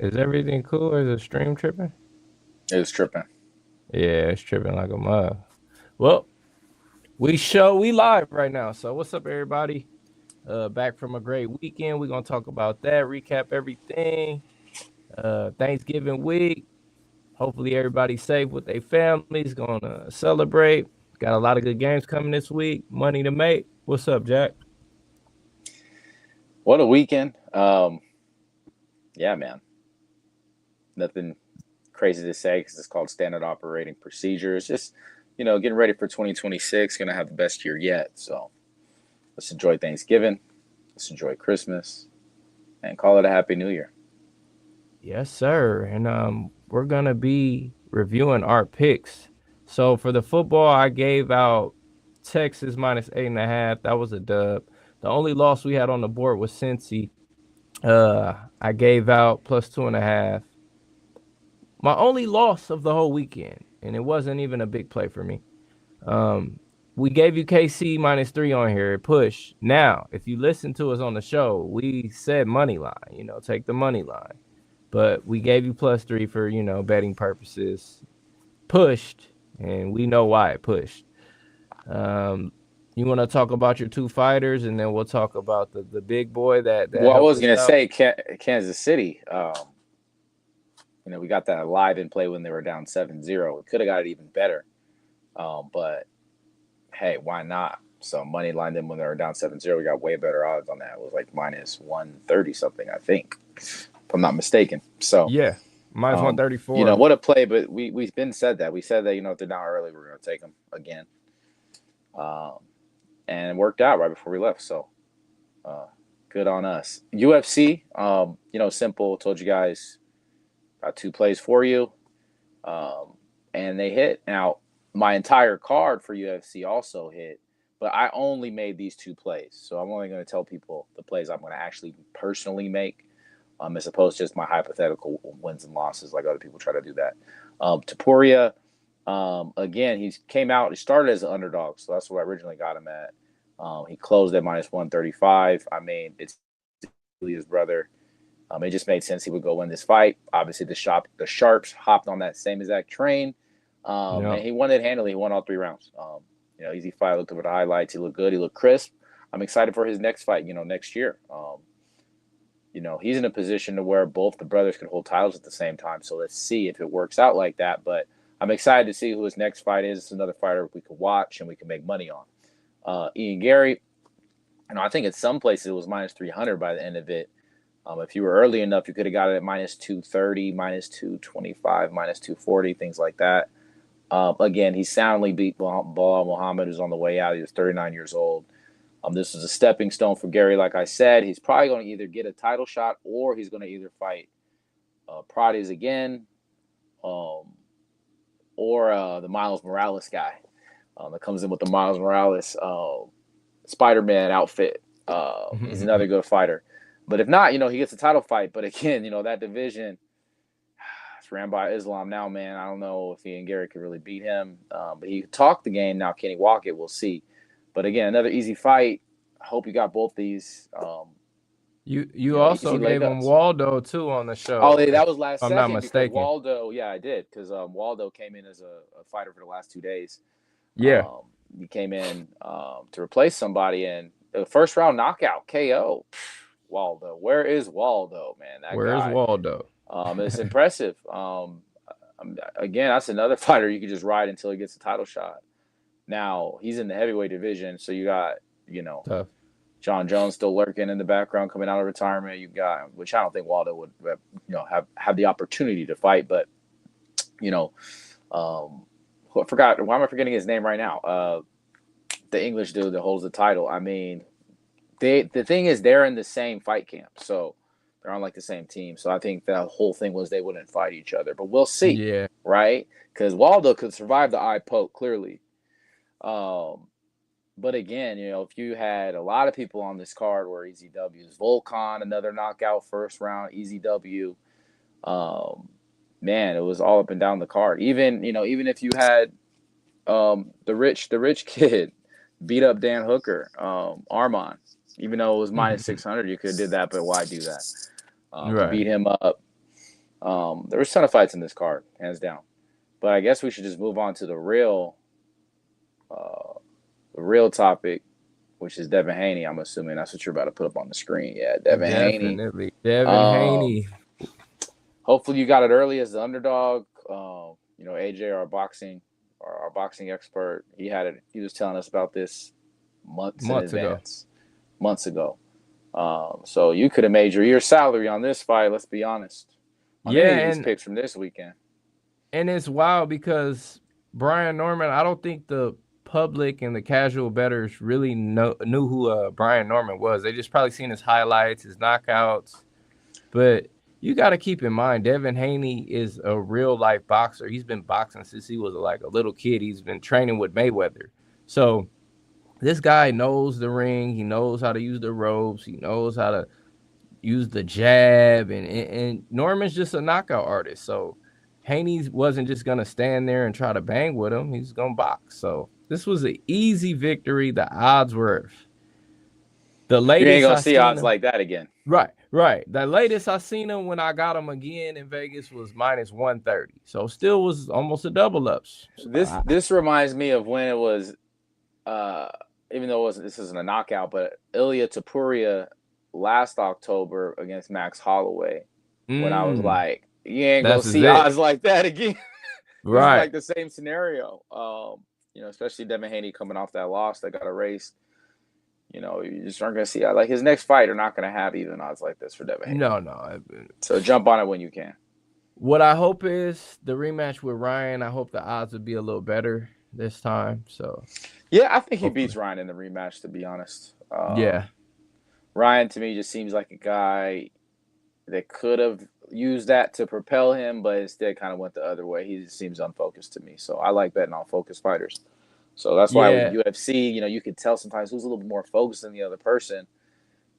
Is everything cool? Is the stream tripping? It was tripping. Yeah, it's tripping like a mug. Well, we live right now. So what's up, everybody? Back from a great weekend. We're gonna talk about that, recap everything. Thanksgiving week. Hopefully everybody's safe with their families, gonna celebrate. Got a lot of good games coming this week. Money to make. What's up, Jack? What a weekend. Yeah, man. Nothing crazy to say because it's called standard operating procedures. Just, getting ready for 2026. Going to have the best year yet. So let's enjoy Thanksgiving. Let's enjoy Christmas and call it a Happy New Year. Yes, sir. And we're gonna be reviewing our picks. So for the football, I gave out Texas minus 8.5. That was a dub. The only loss we had on the board was Cincy. I gave out plus 2.5. My only loss of the whole weekend, and it wasn't even a big play for me. Um, we gave you KC minus 3 on here. It pushed. Now, if you listen to us on the show, we said money line. Take the money line. But we gave you plus 3 for betting purposes. Pushed, and we know why it pushed. Um, you want to talk about your two fighters, and then we'll talk about the big boy that Well, I helped was us going to out. say Kansas City. We got that live in play when they were down 7-0. We could have got it even better. But hey, why not? So money lined them when they were down 7-0. We got way better odds on that. It was like minus 130 something, I think, if I'm not mistaken. So, Yeah, minus um, 134. what a play. But we've been said that. We said that, if they're down early, we're going to take them again. Um, and it worked out right before we left. So, uh, good on us. UFC, simple. Told you guys got two plays for you. Um, and they hit. Now, my entire card for UFC also hit, but I only made these two plays. So I'm only going to tell people the plays I'm going to actually personally make, as opposed to just my hypothetical wins and losses, like other people try to do that. Tapuria, again, he came out. He started as an underdog, so that's what I originally got him at. He closed at minus 135. I mean, it's his brother. It just made sense he would go win this fight. Obviously, the Sharps hopped on that same exact train, and No, he won it handily. He won all three rounds. Easy fight. Looked over the highlights. He looked good. He looked crisp. I'm excited for his next fight. Next year. He's in a position to where both the brothers can hold titles at the same time. So let's see if it works out like that. But I'm excited to see who his next fight is. It's another fighter we can watch and we can make money on. Ian Gary. I think at some places it was minus 300 by the end of it. If you were early enough, you could have got it at minus 230, minus 225, minus 240, things like that. Again, he soundly beat Bilal Muhammad, who's on the way out. He was 39 years old. This is a stepping stone for Gary. Like I said, he's probably going to either get a title shot or he's going to either fight Prades again, um, or the Miles Morales guy that comes in with the Miles Morales Spider-Man outfit. He's another good fighter. But if not, he gets a title fight. But again, that division, it's ran by Islam now, man. I don't know if Ian Gary could really beat him. But he talked the game. Now, can he walk it? We'll see. But again, another easy fight. I hope you got both these. you Easy also gave him layups. Waldo too on the Oh, show, if that was last I'm not second because mistaken. Waldo, yeah, I did. Because Waldo came in as a fighter for the last 2 days. Yeah, Um, he came in to replace somebody, and the first round knockout KO. Waldo, where is Waldo, man? That where's guy. Waldo? It's impressive. Again, that's another fighter you could just ride until he gets a title shot. Now he's in the heavyweight division, so you got Tough. John Jones still lurking in the background, coming out of retirement. You got, which I don't think Waldo would have the opportunity to fight, but you know, I forgot. Why am I forgetting his name right now? The English dude that holds the title. I mean, the thing is they're in the same fight camp, so they're on like the same team. So I think the whole thing was they wouldn't fight each other, but we'll see, Yeah. right? Because Waldo could survive the eye poke clearly. Um, but again, if you had a lot of people on this card were easy W's, Volkan another knockout first round, easy W. Um, Man, it was all up and down the card. Even if you had the rich kid beat up Dan Hooker, Armand. Even though it was minus 600, you could have did that, but why do that? To Right. beat him up, There was a ton of fights in this card, hands down. But I guess we should just move on to uh, the real topic, which is Devin Haney. I'm assuming that's what you're about to put up on the screen. Yeah, Devin Haney. Definitely. Devin Um, Haney. Hopefully you got it early as the underdog. AJ, our boxing expert, he had it. He was telling us about this months in Months ago. advance, months ago. So you could have made your year salary on this fight. Let's be honest, on any Yeah, of these and picks from this weekend. it's wild because Brian Norman, I don't think the public and the casual bettors really knew who Brian Norman was. They just probably seen his highlights, his knockouts. But you got to keep in mind, Devin Haney is a real life boxer. He's been boxing since he was like a little kid. He's been training with Mayweather. So this guy knows the ring. He knows how to use the ropes. He knows how to use the jab. And Norman's just a knockout artist. So Haney wasn't just going to stand there and try to bang with him. He's going to box. So this was an easy victory. The odds were the You ain't latest gonna I see seen odds him. like that again. Right, right. The latest I seen him when I got him again in Vegas was minus 130. So still was almost a double ups. So This reminds me of when it was, uh, even though this isn't a knockout, but Ilya Tapuria last October against Max Holloway, when I was mm, like, you ain't gonna that's is see it. odds like that again. This is Right. like the same scenario. Especially Devin Haney coming off that loss that got erased. You just aren't gonna see like his next fight are not gonna have even odds like this for Devin Haney. No, no. So jump on it when you can. What I hope is the rematch with Ryan. I hope the odds would be a little better this time. So Yeah, I think he beats hopefully. Ryan in the rematch. To be honest, Yeah. Ryan to me just seems like a guy that could have used that to propel him, but instead kind of went the other way. He just seems unfocused to me. So I like betting on focused fighters. So that's why with Yeah. UFC, you can tell sometimes who's a little bit more focused than the other person,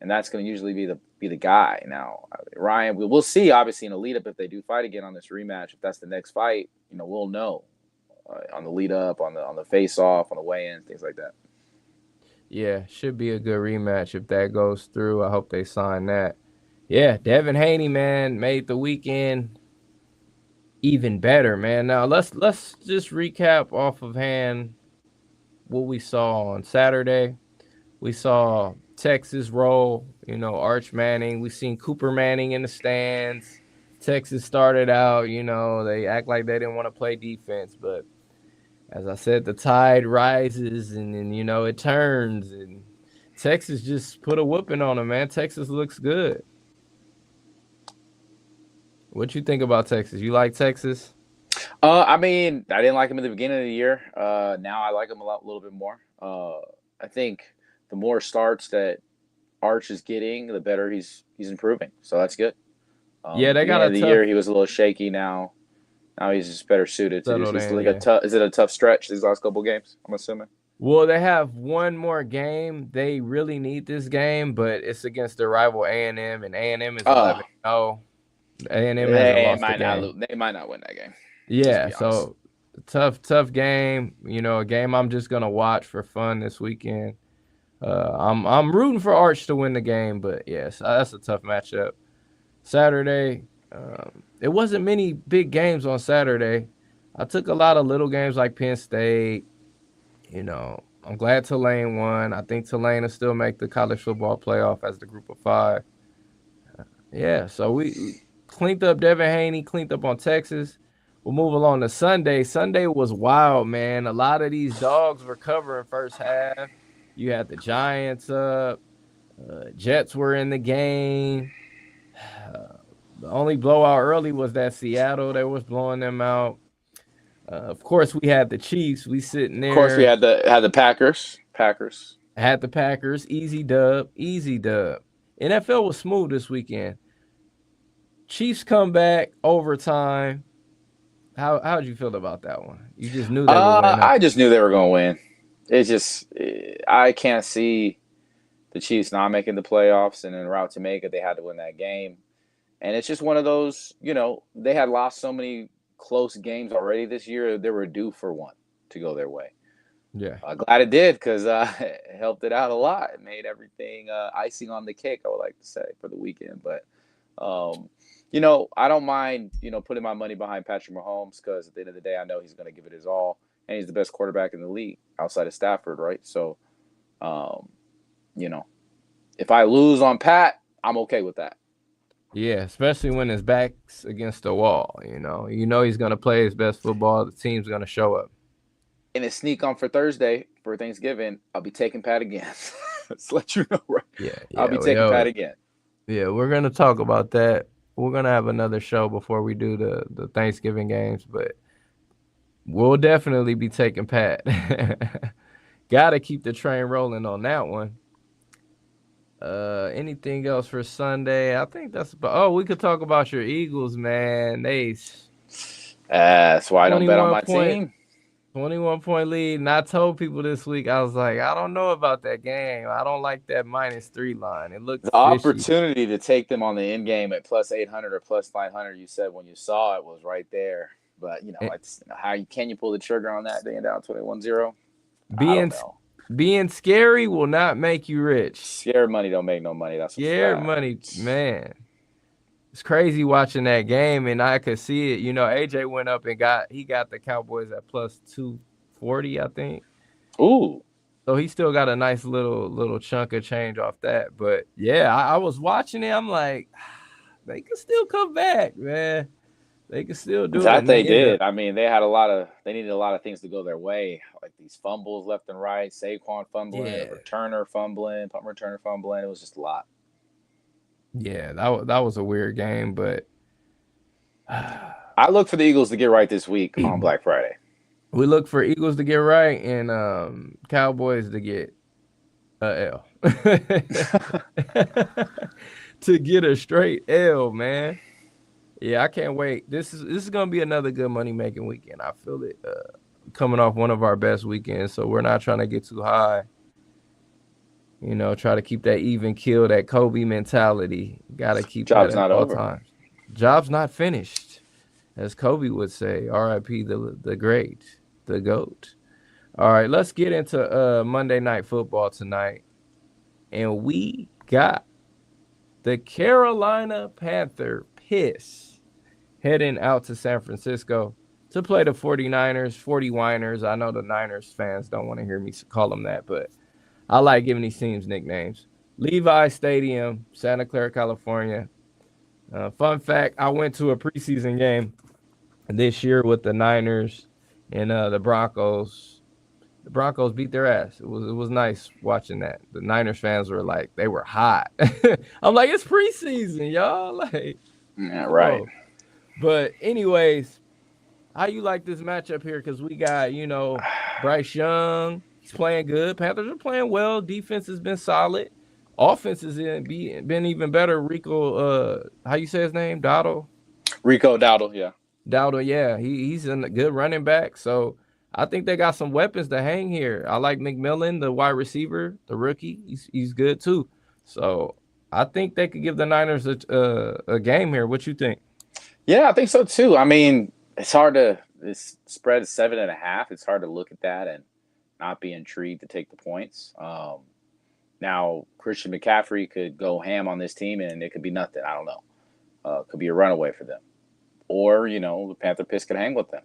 and that's going to usually be the guy. Now Ryan, we'll see obviously in the lead up if they do fight again on this rematch. If that's the next fight, we'll know on the lead up, on the face off, on the weigh in, things like that. Yeah. Should be a good rematch if that goes through. I hope they sign that. Yeah. Devin Haney, man, made the weekend even better, man. Now let's just recap off of hand what we saw on Saturday. We saw Texas roll, Arch Manning. We seen Cooper Manning in the stands. Texas started out, they act like they didn't want to play defense, but as I said, the tide rises and then it turns and Texas just put a whooping on them, man. Texas looks good. What you think about Texas? You like Texas? I mean, I didn't like him at the beginning of the year. Now I like him little bit more. I think the more starts that Arch is getting, the better he's improving. So that's good. Yeah, they got Beginning a of the year, tough he was a little shaky. Now he's just better suited to do. settled He's in, like a yeah. tough. Is it a tough stretch these last couple games? I'm assuming. Well, they have one more game. They really need this game, but it's against their rival A&M, and A&M is Oh, 11-0. A&M hasn't they lost a might not game. lose. They might not win that game. Just Yeah, be honest. so tough game. A game I'm just gonna watch for fun this weekend. I'm rooting for Arch to win the game, but yes, that's a tough matchup. Saturday, it wasn't many big games on Saturday. I took a lot of little games like Penn State. I'm glad Tulane won. I think Tulane will still make the college football playoff as the group of five. Yeah, so we cleaned up Devin Haney, cleaned up on Texas. We'll move along to Sunday. Sunday was wild, man. A lot of these dogs were covering first half. You had the Giants up. Jets were in the game. The only blowout early was that Seattle. They was blowing them out. Of course, we had the Chiefs. We sitting Of course, we there. had the Packers. Packers. Had the Packers. Easy dub. Easy dub. NFL was smooth this weekend. Chiefs come back overtime. How'd you feel about that one? You just knew they would win, huh? I just knew they were going to win. It's just I can't see the Chiefs not making the playoffs, and en route to make it, they had to win that game. And it's just one of those, they had lost so many close games already this year. They were due for one to go their way. Yeah. Glad it did because it helped it out a lot. It made everything icing on the cake, I would like to say, for the weekend. But um, I don't mind, putting my money behind Patrick Mahomes because at the end of the day, I know he's going to give it his all, and he's the best quarterback in the league outside of Stafford, right? So, um, you know, if I lose on Pat, I'm okay with that. Yeah, especially when his back's against the wall. He's gonna play his best football. The team's gonna show up. In a sneak on for Thursday for Thanksgiving, I'll be taking Pat again. Let's let you know, right? Yeah, I'll yeah, be taking yo, Pat again. yeah. We're gonna talk about that. We're gonna have another show before we do the Thanksgiving games, but we'll definitely be taking Pat. Gotta keep the train rolling on that one. Anything else for Sunday? I think that's about. Oh, we could talk about your Eagles, man. That's why I don't bet on 21 my point team. 21-point lead. And I told people this week, I was like, I don't know about that game. I don't like that -3 line. It looked The fishy. opportunity to take them on the end game at plus 800 or plus 900, you said when you saw it was right there. But, Eh, it's how can you pull the trigger on that being down 21-0? I don't Being know. being scary will not make you rich. Scared money don't make no money. That's a Scared fact. money, man. It's crazy watching that game, and I could see it. AJ went up and got the Cowboys at plus 240, I think. Ooh, So he still got a nice little chunk of change off that. But yeah, I was watching it. I'm like, they can still come back, man. They can still do it. that And they they end did. up, I mean, they needed a lot of things to go their way, like these fumbles left and right, Saquon fumbling, a yeah, returner fumbling, punt returner fumbling. It was just a lot. yeah. That was a weird game, but I look for the Eagles to get right this week on Black Friday. we look for Eagles to get right and Cowboys to get a L. To get a straight L, man. Yeah, I can't wait. This is gonna be another good money making weekend. I feel it coming off one of our best weekends, so we're not trying to get too high. Try to keep that even kill, that Kobe mentality. Got to keep that Job's at not all over. times. Job's not finished, as Kobe would say. R.I.P. the great, the goat. All right, let's get into Monday Night Football tonight, and we got the Carolina Panther piss heading out to San Francisco to play the 49ers, 40 Winers. I know the Niners fans don't want to hear me call them that, but I like giving these teams nicknames. Levi Stadium, Santa Clara, California. Fun fact, I went to a preseason game this year with the Niners and the Broncos. The Broncos beat their ass. It was nice watching that. The Niners fans were like, they were hot. I'm like, it's preseason, y'all. Like, Yeah, come right. on. But anyways, how you like this matchup here? Because we got, Bryce Young. He's playing good. Panthers are playing well. Defense has been solid. Offense has been even better. Rico, how you say his name? Dotto? Rico Dowdle, yeah. Dowdle, yeah. He's a good running back. So I think they got some weapons to hang here. I like McMillan, the wide receiver, the rookie. He's good too. So I think they could give the Niners a game here. What you think? Yeah, I think so too. I mean, it's hard to this spread is 7.5. It's hard to look at that and not be intrigued to take the points. Now Christian McCaffrey could go ham on this team and it could be nothing. I don't know. Could be a runaway for them, or the Panther Piss could hang with them.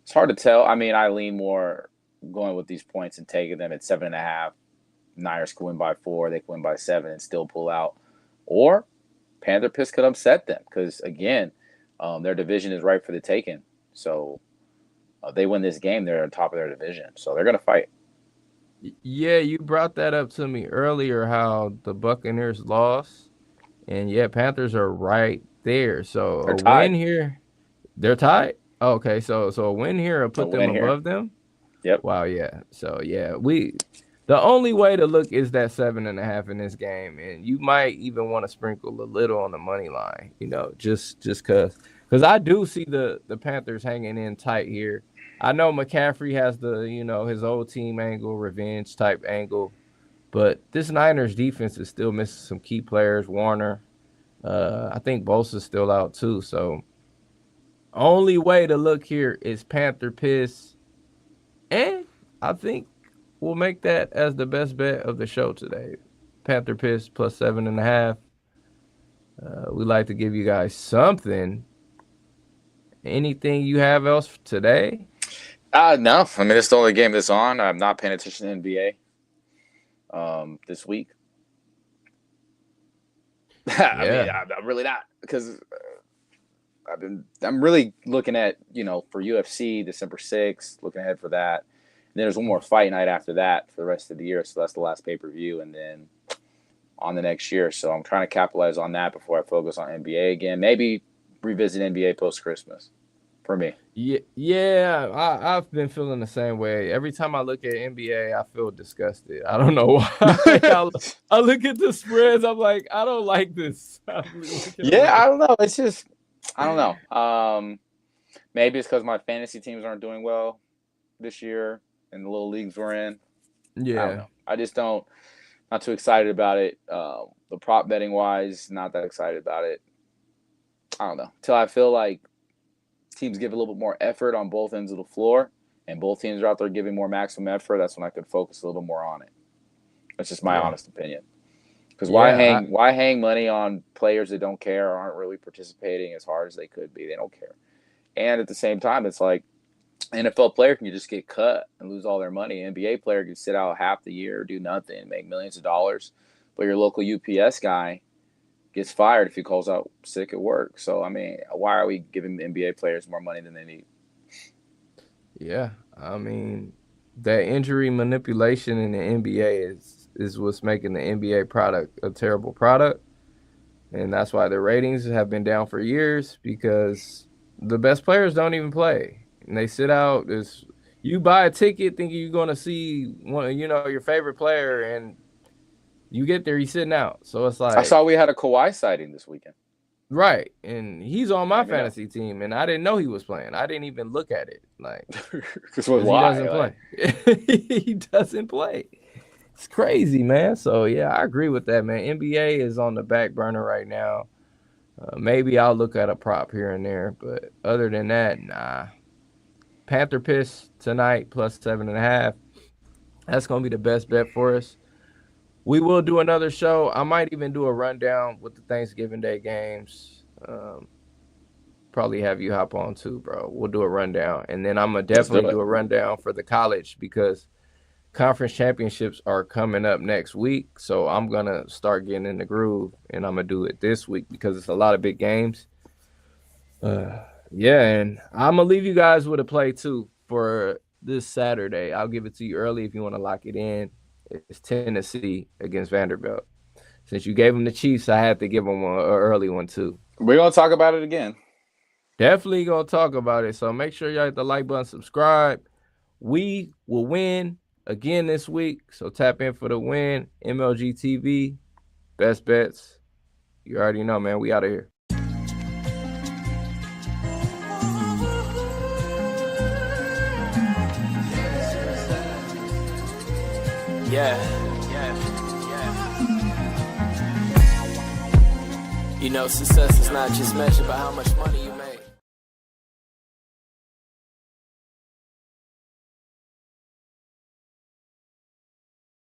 It's hard to tell. I mean, I lean more going with these points and taking them at 7.5. Niners could win by 4. They could win by 7 and still pull out, or Panther Piss could upset them because again, their division is ripe for the taking. So they win this game, they're on top of their division. So they're gonna fight. Yeah, you brought that up to me earlier how the Buccaneers lost. And yeah, Panthers are right there. So They're a win tied. here, they're tied. Okay, so a win here will A put them win here. above them. Yep. Wow, yeah. So yeah, the only way to look is that 7.5 in this game, and you might even want to sprinkle a little on the money line, just because I do see the Panthers hanging in tight here. I know McCaffrey has the his old team angle, revenge type angle, but this Niners defense is still missing some key players. Warner, I think Bosa's still out too. So only way to look here is Panther piss, and I think we'll make that as the best bet of the show today. Panther piss plus 7.5. We like to give you guys something. Anything you have else today? No. I mean, it's the only game that's on. I'm not paying attention to NBA this week. I mean, Yeah, I'm really not because I'm really looking at for UFC December 6th, looking ahead for that. And then there's one more fight night after that for the rest of the year, so that's the last pay per view, and then on the next year. So I'm trying to capitalize on that before I focus on NBA again. Maybe revisit NBA post Christmas for me. yeah. I've been feeling the same way. Every time I look at NBA, I feel disgusted. I don't know why. I look at the spreads. I'm like, I don't like this. I'm looking Yeah, away. I don't know. It's just I don't know. Maybe it's because my fantasy teams aren't doing well this year in the little leagues we're in. I don't Yeah, know. I just don't. Not too excited about it. The prop betting wise, not that excited about it. I don't know. Till I feel like teams give a little bit more effort on both ends of the floor, and both teams are out there giving more maximum effort. That's when I could focus a little bit more on it. That's just my yeah, honest opinion. Because why yeah. hang money on players that don't care or aren't really participating as hard as they could be? They don't care. And at the same time, it's like NFL player can just get cut and lose all their money. NBA player can sit out half the year, do nothing, and make millions of dollars. But your local UPS guy gets fired if he calls out sick at work. So I mean, why are we giving NBA players more money than they need? Yeah, I mean, that injury manipulation in the NBA is what's making the NBA product a terrible product, and that's why the ratings have been down for years because the best players don't even play, and they sit out. Is you buy a ticket thinking you're going to see one, your favorite player, and you get there, he's sitting out. So it's I like, saw we had a Kawhi sighting this weekend. right, and he's on my Let me know. fantasy team, and I didn't know he was playing. I didn't even look at it, like. Because Because he why? doesn't Like, play. He doesn't play. It's crazy, man. So yeah, I agree with that, man. NBA is on the back burner right now. Maybe I'll look at a prop here and there, but other than that, nah. Panther piss tonight plus 7.5. That's gonna be the best bet for us. We will do another show. I might even do a rundown with the Thanksgiving Day games. Probably have you hop on too, bro. We'll do a rundown, and then I'm gonna let's do definitely it. do a rundown for the college because conference championships are coming up next week. So I'm going to start getting in the groove and I'm going to do it this week because it's a lot of big games. Yeah. And I'm going to leave you guys with a play too for this Saturday. I'll give it to you early if you want to lock it in. It's Tennessee against Vanderbilt. Since you gave them the Chiefs, I had to give them an early one too. We're gonna talk about it again. Definitely going to talk about it. So make sure y'all hit the like button, subscribe. We will win again this week. So tap in for the win. MLG TV, best bets. You already know, man. We out of here. Yeah. You know, success is not just measured by how much money you make.